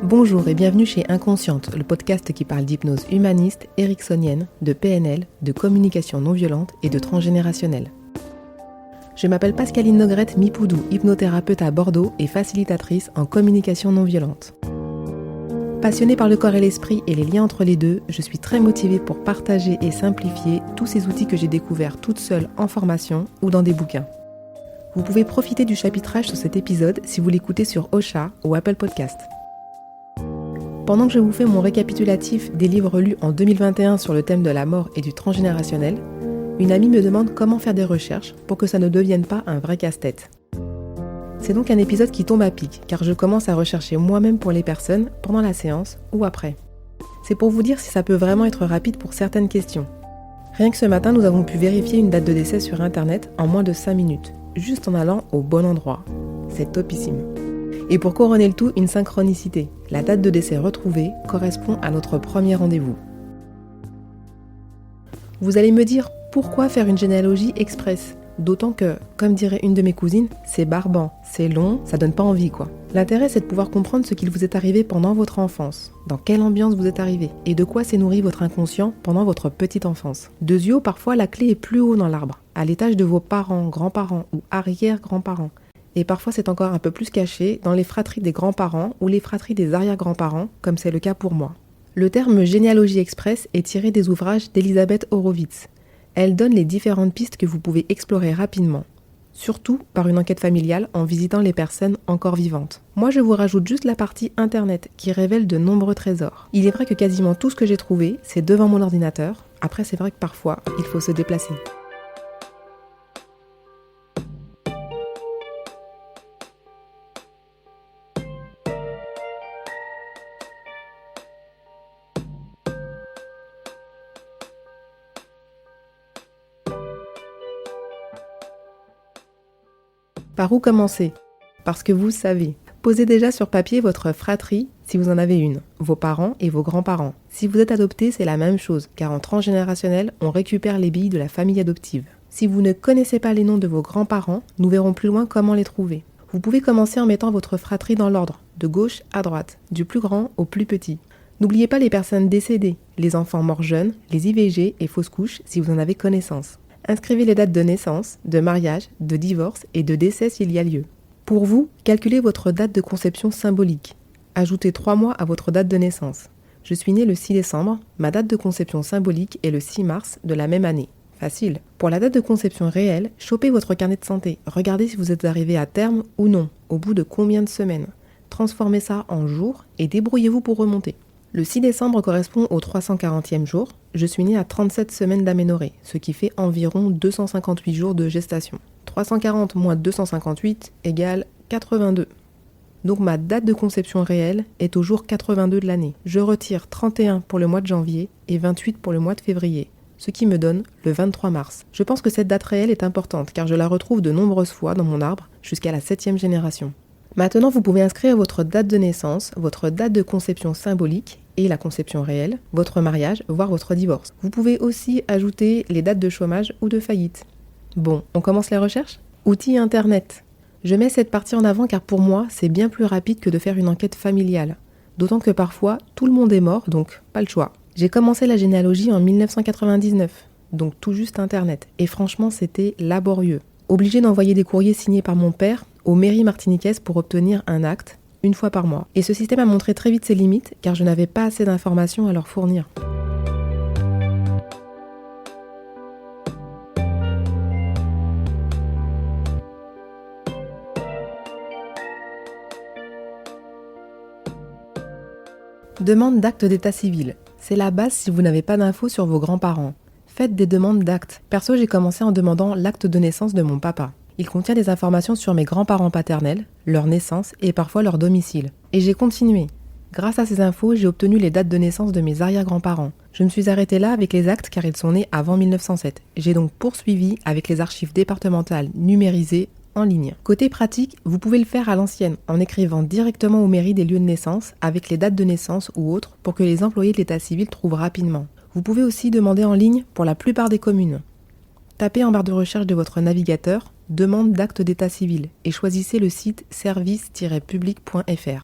Bonjour et bienvenue chez Inconsciente, le podcast qui parle d'hypnose humaniste, ericksonienne, de PNL, de communication non violente et de transgénérationnelle. Je m'appelle Pascaline Nogrette Mipoudou, hypnothérapeute à Bordeaux et facilitatrice en communication non violente. Passionnée par le corps et l'esprit et les liens entre les deux, je suis très motivée pour partager et simplifier tous ces outils que j'ai découverts toute seule en formation ou dans des bouquins. Vous pouvez profiter du chapitrage sur cet épisode si vous l'écoutez sur Ocha ou Apple Podcast. Pendant que je vous fais mon récapitulatif des livres lus en 2021 sur le thème de la mort et du transgénérationnel, une amie me demande comment faire des recherches pour que ça ne devienne pas un vrai casse-tête. C'est donc un épisode qui tombe à pic, car je commence à rechercher moi-même pour les personnes pendant la séance ou après. C'est pour vous dire si ça peut vraiment être rapide pour certaines questions. Rien que ce matin, nous avons pu vérifier une date de décès sur internet en moins de 5 minutes, juste en allant au bon endroit. C'est topissime. Et pour couronner le tout, une synchronicité. La date de décès retrouvée correspond à notre premier rendez-vous. Vous allez me dire, pourquoi faire une généalogie express ? D'autant que, comme dirait une de mes cousines, c'est barbant, c'est long, ça donne pas envie quoi. L'intérêt c'est de pouvoir comprendre ce qu'il vous est arrivé pendant votre enfance, dans quelle ambiance vous êtes arrivé, et de quoi s'est nourri votre inconscient pendant votre petite enfance. De yeux, parfois la clé est plus haut dans l'arbre, à l'étage de vos parents, grands-parents ou arrière-grands-parents. Et parfois c'est encore un peu plus caché dans les fratries des grands-parents ou les fratries des arrière-grands-parents, comme c'est le cas pour moi. Le terme généalogie express est tiré des ouvrages d'Elisabeth Horowitz. Elle donne les différentes pistes que vous pouvez explorer rapidement, surtout par une enquête familiale en visitant les personnes encore vivantes. Moi je vous rajoute juste la partie internet qui révèle de nombreux trésors. Il est vrai que quasiment tout ce que j'ai trouvé, c'est devant mon ordinateur. Après c'est vrai que parfois, il faut se déplacer. Par où commencer ? Parce que vous savez. Posez déjà sur papier votre fratrie, si vous en avez une, vos parents et vos grands-parents. Si vous êtes adopté, c'est la même chose, car en transgénérationnel, on récupère les billes de la famille adoptive. Si vous ne connaissez pas les noms de vos grands-parents, nous verrons plus loin comment les trouver. Vous pouvez commencer en mettant votre fratrie dans l'ordre, de gauche à droite, du plus grand au plus petit. N'oubliez pas les personnes décédées, les enfants morts jeunes, les IVG et fausses couches si vous en avez connaissance. Inscrivez les dates de naissance, de mariage, de divorce et de décès s'il y a lieu. Pour vous, calculez votre date de conception symbolique. Ajoutez 3 mois à votre date de naissance. Je suis née le 6 décembre, ma date de conception symbolique est le 6 mars de la même année. Facile. Pour la date de conception réelle, chopez votre carnet de santé. Regardez si vous êtes arrivé à terme ou non, au bout de combien de semaines. Transformez ça en jours et débrouillez-vous pour remonter. Le 6 décembre correspond au 340e jour. Je suis née à 37 semaines d'aménorrhée, ce qui fait environ 258 jours de gestation. 340 moins 258 égale 82. Donc ma date de conception réelle est au jour 82 de l'année. Je retire 31 pour le mois de janvier et 28 pour le mois de février, ce qui me donne le 23 mars. Je pense que cette date réelle est importante car je la retrouve de nombreuses fois dans mon arbre jusqu'à la 7e génération. Maintenant, vous pouvez inscrire votre date de naissance, votre date de conception symbolique et la conception réelle, votre mariage, voire votre divorce. Vous pouvez aussi ajouter les dates de chômage ou de faillite. Bon, on commence les recherches ? Outils internet. Je mets cette partie en avant car pour moi, c'est bien plus rapide que de faire une enquête familiale. D'autant que parfois, tout le monde est mort, donc pas le choix. J'ai commencé la généalogie en 1999, donc tout juste internet. Et franchement, c'était laborieux. Obligé d'envoyer des courriers signés par mon père aux mairies martiniquaises pour obtenir un acte, une fois par mois. Et ce système a montré très vite ses limites, car je n'avais pas assez d'informations à leur fournir. Demande d'acte d'état civil. C'est la base si vous n'avez pas d'infos sur vos grands-parents. Faites des demandes d'actes. Perso, j'ai commencé en demandant l'acte de naissance de mon papa. Il contient des informations sur mes grands-parents paternels, leur naissance et parfois leur domicile. Et j'ai continué. Grâce à ces infos, j'ai obtenu les dates de naissance de mes arrière-grands-parents. Je me suis arrêtée là avec les actes car ils sont nés avant 1907. J'ai donc poursuivi avec les archives départementales numérisées en ligne. Côté pratique, vous pouvez le faire à l'ancienne en écrivant directement aux mairies des lieux de naissance avec les dates de naissance ou autres pour que les employés de l'état civil trouvent rapidement. Vous pouvez aussi demander en ligne pour la plupart des communes. Tapez en barre de recherche de votre navigateur « Demande d'acte d'état civil » et choisissez le site service-public.fr.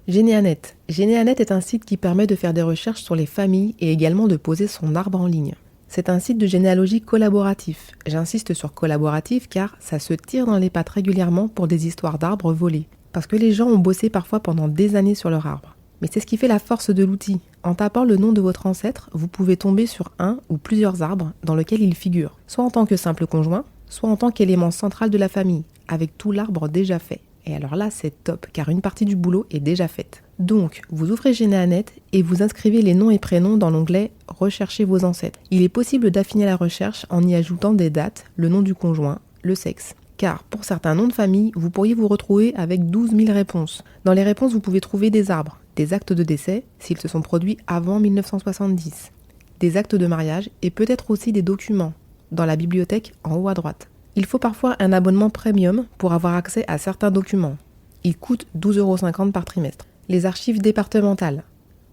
Généanet. Généanet est un site qui permet de faire des recherches sur les familles et également de poser son arbre en ligne. C'est un site de généalogie collaboratif. J'insiste sur collaboratif car ça se tire dans les pattes régulièrement pour des histoires d'arbres volés. Parce que les gens ont bossé parfois pendant des années sur leur arbre. Mais c'est ce qui fait la force de l'outil. En tapant le nom de votre ancêtre, vous pouvez tomber sur un ou plusieurs arbres dans lesquels il figure, soit en tant que simple conjoint, soit en tant qu'élément central de la famille, avec tout l'arbre déjà fait. Et alors là, c'est top, car une partie du boulot est déjà faite. Donc, vous ouvrez Généanet et vous inscrivez les noms et prénoms dans l'onglet « Recherchez vos ancêtres ». Il est possible d'affiner la recherche en y ajoutant des dates, le nom du conjoint, le sexe. Car pour certains noms de famille, vous pourriez vous retrouver avec 12 000 réponses. Dans les réponses, vous pouvez trouver des arbres, des actes de décès, s'ils se sont produits avant 1970, des actes de mariage et peut-être aussi des documents, dans la bibliothèque en haut à droite. Il faut parfois un abonnement premium pour avoir accès à certains documents. Il coûte 12,50 € par trimestre. Les archives départementales.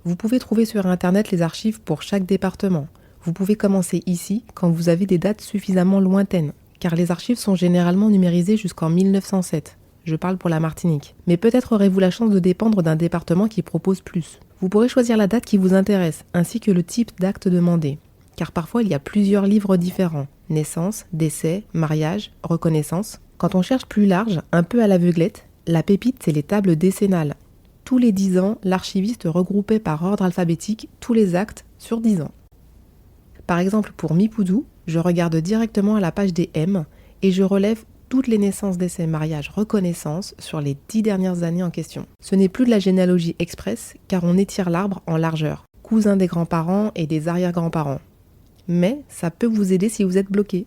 Vous pouvez trouver sur Internet les archives pour chaque département. Vous pouvez commencer ici quand vous avez des dates suffisamment lointaines, car les archives sont généralement numérisées jusqu'en 1907. Je parle pour la Martinique. Mais peut-être aurez-vous la chance de dépendre d'un département qui propose plus. Vous pourrez choisir la date qui vous intéresse, ainsi que le type d'acte demandé. Car parfois il y a plusieurs livres différents. Naissance, décès, mariage, reconnaissance. Quand on cherche plus large, un peu à l'aveuglette, la pépite c'est les tables décennales. Tous les 10 ans, l'archiviste regroupait par ordre alphabétique tous les actes sur 10 ans. Par exemple pour Mipoudou, je regarde directement à la page des M et je relève toutes les naissances, décès, mariages, reconnaissances sur les 10 dernières années en question. Ce n'est plus de la généalogie express car on étire l'arbre en largeur, cousins des grands-parents et des arrière-grands-parents. Mais ça peut vous aider si vous êtes bloqué.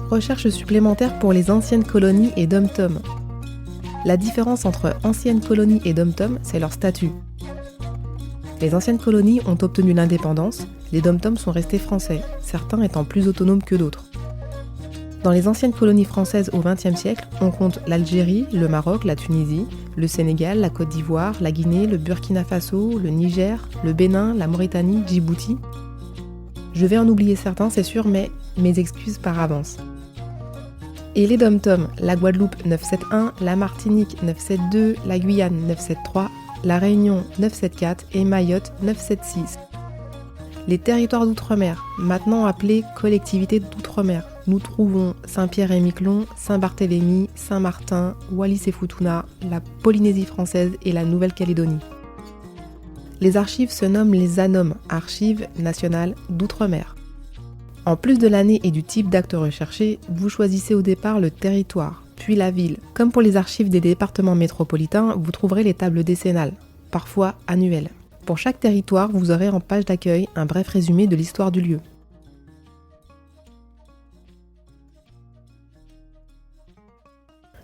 Recherche supplémentaire pour les anciennes colonies et dom-tom. La différence entre anciennes colonies et dom-tom, c'est leur statut. Les anciennes colonies ont obtenu l'indépendance, les dom-tom sont restés français, certains étant plus autonomes que d'autres. Dans les anciennes colonies françaises au XXe siècle, on compte l'Algérie, le Maroc, la Tunisie, le Sénégal, la Côte d'Ivoire, la Guinée, le Burkina Faso, le Niger, le Bénin, la Mauritanie, Djibouti. Je vais en oublier certains, c'est sûr, mais mes excuses par avance. Et les dom-tom, la Guadeloupe 971, la Martinique 972, la Guyane 973, la Réunion 974 et Mayotte 976. Les territoires d'outre-mer, maintenant appelés collectivités d'outre-mer, nous trouvons Saint-Pierre-et-Miquelon, Saint-Barthélemy, Saint-Martin, Wallis et Futuna, la Polynésie française et la Nouvelle-Calédonie. Les archives se nomment les ANOM, Archives nationales d'outre-mer. En plus de l'année et du type d'acte recherché, vous choisissez au départ le territoire, puis la ville. Comme pour les archives des départements métropolitains, vous trouverez les tables décennales, parfois annuelles. Pour chaque territoire, vous aurez en page d'accueil un bref résumé de l'histoire du lieu.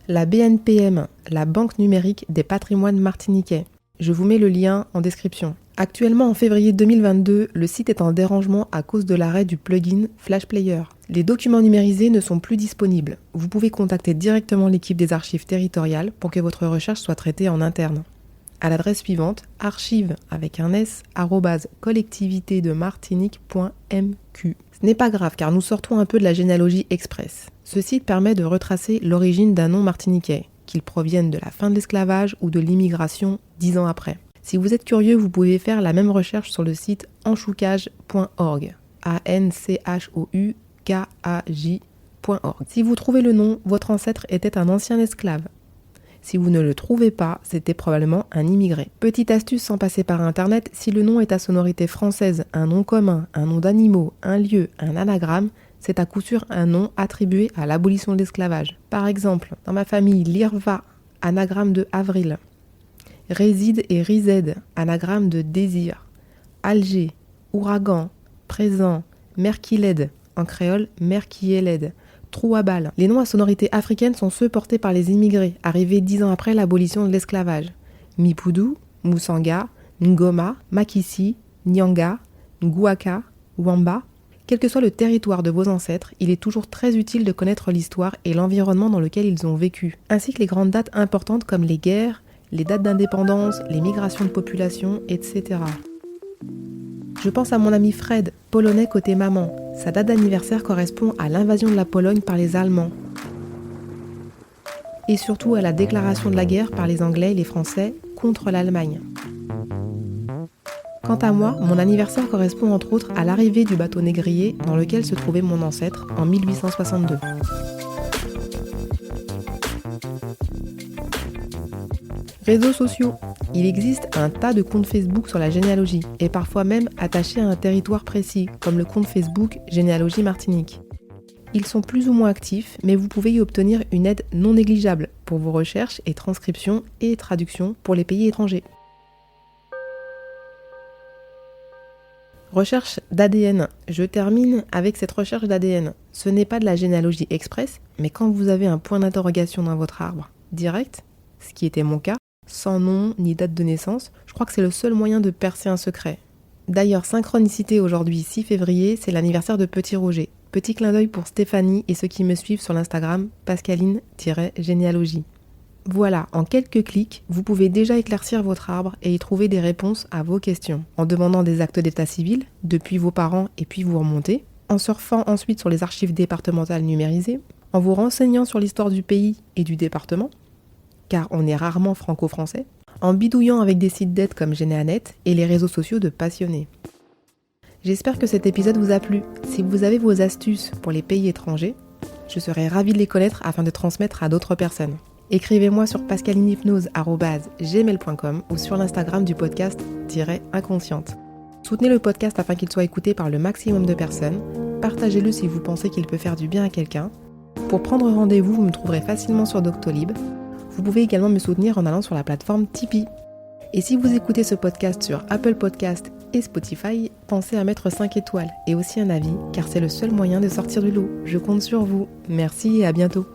La BNPM, la Banque numérique des patrimoines martiniquais. Je vous mets le lien en description. Actuellement, en février 2022, le site est en dérangement à cause de l'arrêt du plugin Flash Player. Les documents numérisés ne sont plus disponibles. Vous pouvez contacter directement l'équipe des archives territoriales pour que votre recherche soit traitée en interne. À l'adresse suivante, archives avec un s @collectivitedemartinique.mq. Ce n'est pas grave car nous sortons un peu de la généalogie express. Ce site permet de retracer l'origine d'un nom martiniquais, qu'il provienne de la fin de l'esclavage ou de l'immigration 10 ans après. Si vous êtes curieux, vous pouvez faire la même recherche sur le site anchoucage.org. anchoucaj.org. Si vous trouvez le nom, votre ancêtre était un ancien esclave. Si vous ne le trouvez pas, c'était probablement un immigré. Petite astuce sans passer par Internet, si le nom est à sonorité française, un nom commun, un nom d'animaux, un lieu, un anagramme, c'est à coup sûr un nom attribué à l'abolition de l'esclavage. Par exemple, dans ma famille, Lirva, anagramme de avril. Réside et Rized, anagramme de désir. Alger, ouragan, présent, Merkiled, en créole Merkieled, trou à balles. Les noms à sonorité africaine sont ceux portés par les immigrés, arrivés 10 ans après l'abolition de l'esclavage. Mipoudou, Moussanga, Ngoma, Makissi, Nyanga, Ngouaka, Wamba. Quel que soit le territoire de vos ancêtres, il est toujours très utile de connaître l'histoire et l'environnement dans lequel ils ont vécu, ainsi que les grandes dates importantes comme les guerres, les dates d'indépendance, les migrations de population, etc. Je pense à mon ami Fred, polonais côté maman. Sa date d'anniversaire correspond à l'invasion de la Pologne par les Allemands. Et surtout à la déclaration de la guerre par les Anglais et les Français contre l'Allemagne. Quant à moi, mon anniversaire correspond entre autres à l'arrivée du bateau négrier dans lequel se trouvait mon ancêtre en 1862. Réseaux sociaux. Il existe un tas de comptes Facebook sur la généalogie et parfois même attachés à un territoire précis, comme le compte Facebook Généalogie Martinique. Ils sont plus ou moins actifs, mais vous pouvez y obtenir une aide non négligeable pour vos recherches et transcriptions et traductions pour les pays étrangers. Recherche d'ADN. Je termine avec cette recherche d'ADN. Ce n'est pas de la généalogie express, mais quand vous avez un point d'interrogation dans votre arbre direct, ce qui était mon cas, sans nom ni date de naissance, je crois que c'est le seul moyen de percer un secret. D'ailleurs, synchronicité aujourd'hui, 6 février, c'est l'anniversaire de Petit Roger. Petit clin d'œil pour Stéphanie et ceux qui me suivent sur l'Instagram Pascaline-généalogie. Voilà, en quelques clics, vous pouvez déjà éclaircir votre arbre et y trouver des réponses à vos questions. En demandant des actes d'état civil, depuis vos parents et puis vous remontez, en surfant ensuite sur les archives départementales numérisées, en vous renseignant sur l'histoire du pays et du département, car on est rarement franco-français, en bidouillant avec des sites d'aide comme Généanet et les réseaux sociaux de passionnés. J'espère que cet épisode vous a plu. Si vous avez vos astuces pour les pays étrangers, je serais ravie de les connaître afin de transmettre à d'autres personnes. Écrivez-moi sur pascalinehypnose@gmail.com ou sur l'Instagram du podcast-inconsciente. Soutenez le podcast afin qu'il soit écouté par le maximum de personnes. Partagez-le si vous pensez qu'il peut faire du bien à quelqu'un. Pour prendre rendez-vous, vous me trouverez facilement sur Doctolib. Vous pouvez également me soutenir en allant sur la plateforme Tipeee. Et si vous écoutez ce podcast sur Apple Podcast et Spotify, pensez à mettre 5 étoiles et aussi un avis, car c'est le seul moyen de sortir du lot. Je compte sur vous. Merci et à bientôt.